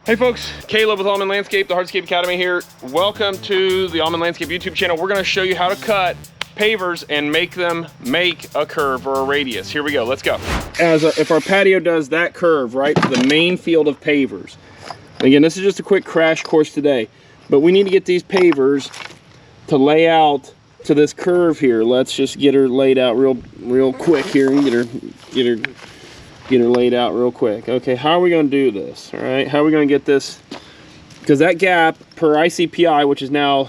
Hey folks, Caleb with Almond Landscape, the Hardscape Academy here. Welcome to the Almond Landscape YouTube channel. We're gonna show you how to cut pavers and make them make a curve or a radius. Here we go, let's go. If our patio does that curve, right, to the main field of pavers. Again, this is just a quick crash course today, but we need to get these pavers to lay out to this curve here. Let's just get her laid out real quick here and get her laid out real quick. Okay, how are we going to do this? All right, how are we going to get this? Because that gap per ICPI, which is now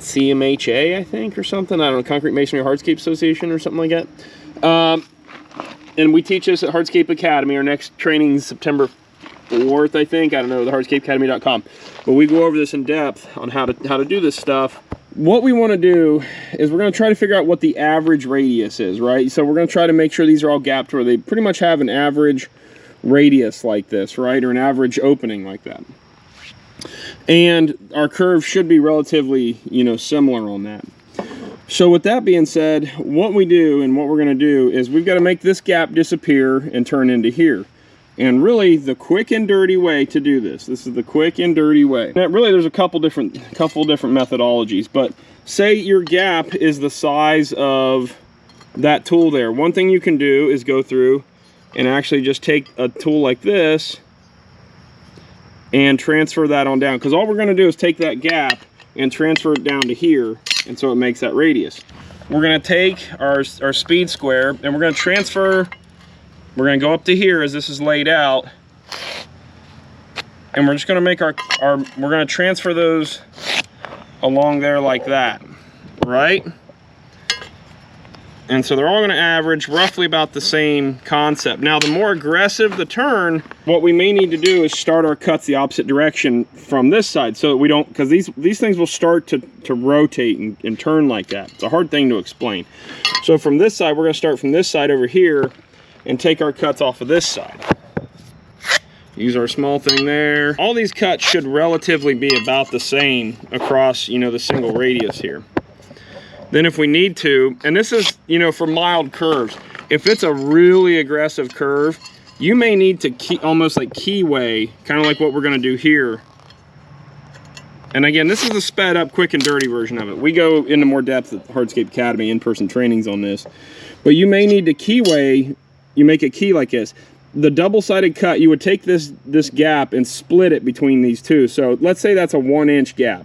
CMHA, I think, or something. I don't know, Concrete Masonry Hardscape Association or something like that. And we teach this at Hardscape Academy. Our next training is September 4th, I think. I don't know, the hardscapeacademy.com. But we go over this in depth on how to do this stuff. What we want to do is we're going to try to figure out what the average radius is, right? So we're going to try to make sure these are all gapped where they pretty much have an average radius like this, right? Or an average opening like that. And our curve should be relatively, similar on that. So with that being said, what we do and what we're going to do is we've got to make this gap disappear and turn into here. And really, the quick and dirty way to do this is the quick and dirty way. Now, really, there's a couple different methodologies, but say your gap is the size of that tool there. One thing you can do is go through and actually just take a tool like this and transfer that on down. Because all we're going to do is take that gap and transfer it down to here, and so it makes that radius. We're going to take our speed square and we're going to transfer. We're going to go up to here as this is laid out, and we're just going to make we're going to transfer those along there like that, right? And so they're all going to average roughly about the same concept. Now, the more aggressive the turn, what we may need to do is start our cuts the opposite direction from this side, so that we don't, because these things will start to rotate and turn like that. It's a hard thing to explain. So from this side, we're going to start from this side over here and take our cuts off of this side. Use our small thing there. All these cuts should relatively be about the same across, the single radius here. Then if we need to, and this is, for mild curves, if it's a really aggressive curve, you may need to almost like keyway, kind of like what we're gonna do here. And again, this is the sped up, quick and dirty version of it. We go into more depth at Hardscape Academy in-person trainings on this. But you may need to keyway. You make a key like this. The double-sided cut, you would take this gap and split it between these two. So let's say that's a 1-inch gap.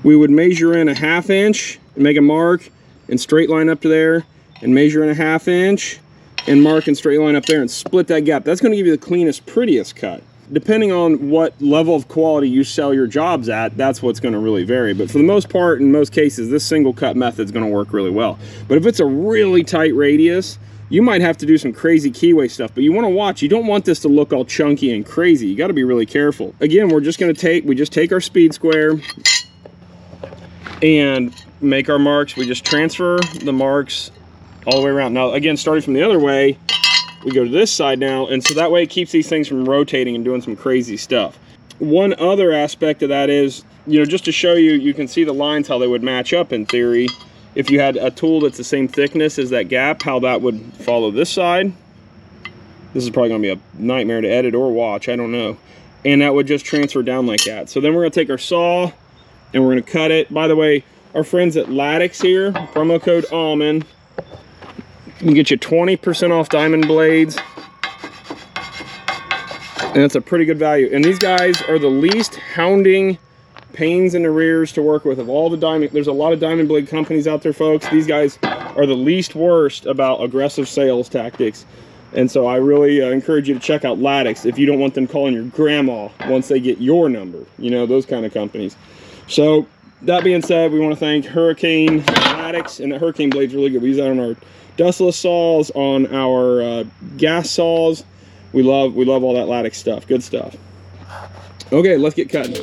We would measure in a 1/2 inch, and make a mark, and straight line up to there, and measure in a 1/2 inch, and mark and straight line up there, and split that gap. That's gonna give you the cleanest, prettiest cut. Depending on what level of quality you sell your jobs at, that's what's gonna really vary. But for the most part, in most cases, this single cut method is gonna work really well. But if it's a really tight radius, you might have to do some crazy keyway stuff, but you want to watch. You don't want this to look all chunky and crazy. You got to be really careful. Again, we're just going to we just take our speed square and make our marks. We just transfer the marks all the way around. Now, again, starting from the other way, we go to this side now, and so that way it keeps these things from rotating and doing some crazy stuff. One other aspect of that is, just to show you, you can see the lines, how they would match up in theory. If you had a tool that's the same thickness as that gap, how that would follow this side. This is probably going to be a nightmare to edit or watch, I don't know. And that would just transfer down like that. So then we're going to take our saw and we're going to cut it. By the way, our friends at Lattice here, promo code Almond, can get you 20% off diamond blades. And that's a pretty good value. And these guys are the least hounding pains in the rears to work with of all the diamond. There's a lot of diamond blade companies out there, folks. These guys are the least worst about aggressive sales tactics, and so I really encourage you to check out Lattice if you don't want them calling your grandma once they get your number, those kind of companies. So that being said, we want to thank Hurricane Lattice, and the Hurricane blade's really good. We use that on our dustless saws, on our gas saws. We love all that Lattice stuff. Good stuff. Okay, let's get cutting.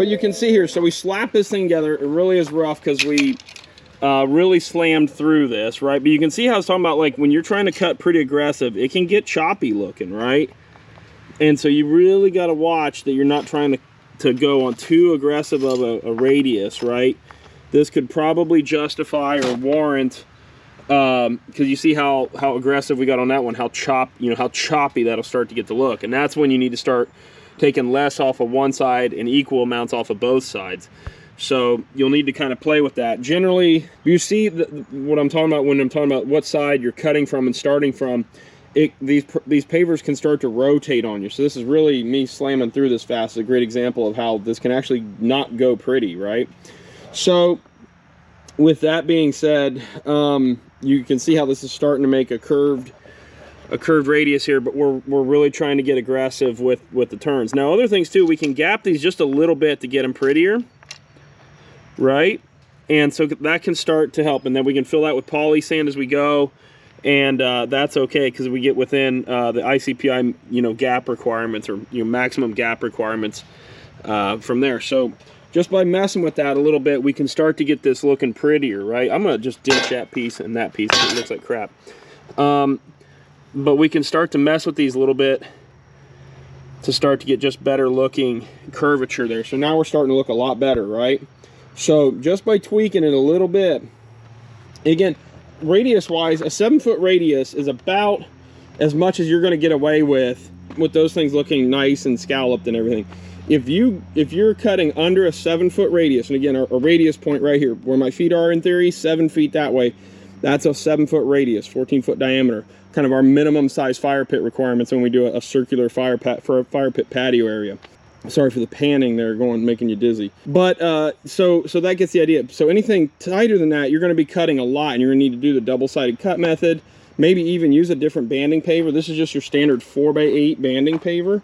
what you can see here, so we slap this thing together. It really is rough because we really slammed through this, right? But you can see how I was talking about, like, when you're trying to cut pretty aggressive, it can get choppy looking, right? And so you really got to watch that you're not trying to go on too aggressive of a radius, right? This could probably justify or warrant, because you see how aggressive we got on that one, how choppy that'll start to get to look. And that's when you need to start taking less off of one side and equal amounts off of both sides. So you'll need to kind of play with that. Generally, you see what I'm talking about when I'm talking about what side you're cutting from and starting from. These pavers can start to rotate on you. So this is really me slamming through this fast. It's a great example of how this can actually not go pretty, right? So with that being said, you can see how this is starting to make a curved radius here, but we're really trying to get aggressive with the turns. Now, other things too, we can gap these just a little bit to get them prettier, right? And so that can start to help, and then we can fill that with poly sand as we go. And that's okay, because we get within the ICPI, gap requirements, or maximum gap requirements from there. So just by messing with that a little bit, we can start to get this looking prettier, right? I'm gonna just ditch that piece and that piece. It looks like crap. But we can start to mess with these a little bit to start to get just better looking curvature there. So now we're starting to look a lot better, right? So just by tweaking it a little bit, again, radius wise, a 7-foot radius is about as much as you're going to get away with those things looking nice and scalloped and everything. If you're cutting under a 7-foot radius, and again, a radius point right here where my feet are, in theory 7 feet that way, that's a 7-foot radius, 14-foot diameter, kind of our minimum size fire pit requirements when we do a circular fire pit patio area. Sorry for the panning there, making you dizzy. But so that gets the idea. So anything tighter than that, you're going to be cutting a lot, and you're going to need to do the double-sided cut method. Maybe even use a different banding paver. This is just your standard 4x8 banding paver.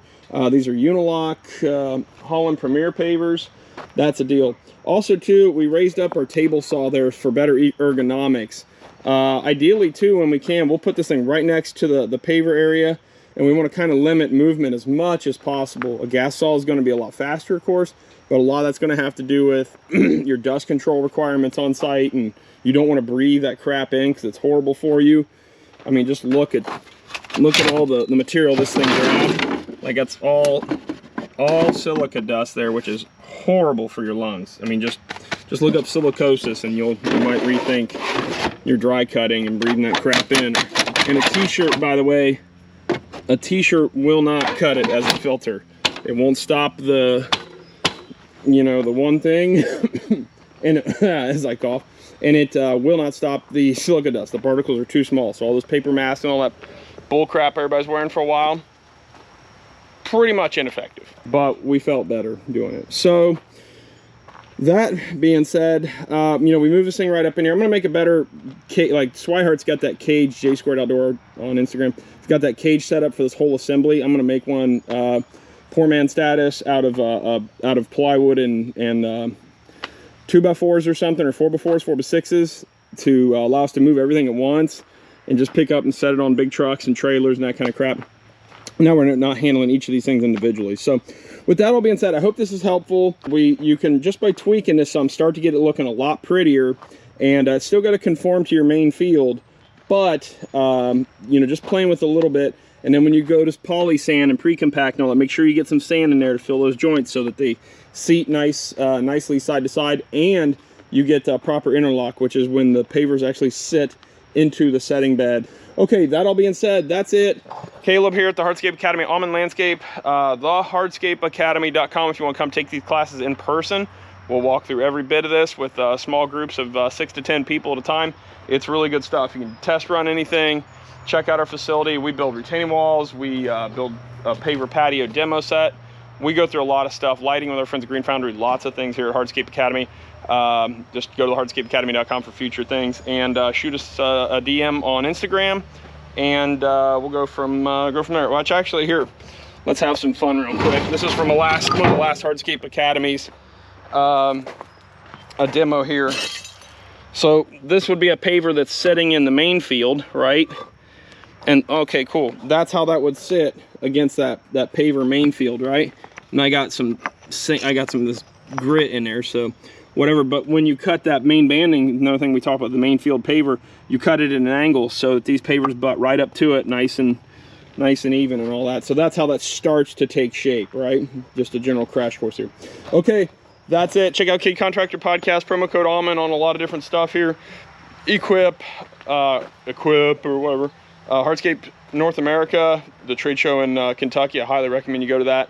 These are Unilock Holland Premier pavers. That's a deal. Also, too, we raised up our table saw there for better ergonomics. Ideally, too, when we can, we'll put this thing right next to the paver area. And we want to kind of limit movement as much as possible. A gas saw is going to be a lot faster, of course, but a lot of that's going to have to do with your dust control requirements on site, and you don't want to breathe that crap in because it's horrible for you. I mean, just look at all the material this thing grabbed. Like, that's all silica dust there, which is horrible for your lungs. I mean, just look up silicosis, and you might rethink your dry cutting and breathing that crap in. And a t-shirt, by the way, a t-shirt will not cut it as a filter. It won't stop the one thing, and as I cough, and it will not stop the silica dust. The particles are too small. So all this paper mask and all that bull crap everybody's wearing for a while, pretty much ineffective. But we felt better doing it. So that being said, we move this thing right up in here. I'm gonna make a better cage. Like Swihart's got that cage, J Squared Outdoor on Instagram. It's got that cage set up for this whole assembly. I'm gonna make one poor man status out of plywood and 2x4s or something, or 4x4s, 4x6s, to allow us to move everything at once and just pick up and set it on big trucks and trailers and that kind of crap. Now we're not handling each of these things individually. So with that all being said, I hope this is helpful. You can, just by tweaking this some, start to get it looking a lot prettier, and it's still got to conform to your main field, but just playing with it a little bit. And then when you go to poly sand and pre-compact and all that, make sure you get some sand in there to fill those joints so that they seat nicely side to side, and you get proper interlock, which is when the pavers actually sit into the setting bed. Okay, that all being said, that's it. Caleb here at the Hardscape Academy, Almond Landscape, thehardscapeacademy.com if you want to come take these classes in person. We'll walk through every bit of this with small groups of 6 to 10 people at a time. It's really good stuff. You can test run anything, check out our facility. We build retaining walls, we build a paver patio demo set. We go through a lot of stuff, lighting with our friends at Green Foundry, lots of things here at Hardscape Academy. Just go to thehardscapeacademy.com for future things, and shoot us a DM on Instagram, and we'll go from there. Watch, actually, here, let's have some fun real quick. This is from one of the last Hardscape Academies, a demo here. So this would be a paver that's sitting in the main field, right? And okay, cool. That's how that would sit against that paver main field, right? And I got some of this grit in there, so whatever. But when you cut that main banding, another thing we talked about, the main field paver, you cut it at an angle so that these pavers butt right up to it, nice and even and all that. So that's how that starts to take shape, right? Just a general crash course here. Okay, that's it. Check out Kid Contractor Podcast, promo code Almond on a lot of different stuff here. Equip or whatever. Hardscape North America, the trade show in Kentucky. I highly recommend you go to that.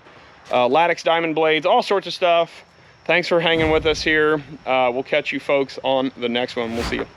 Lattice diamond blades, all sorts of stuff. Thanks for hanging with us here. We'll catch you folks on the next one. We'll see you.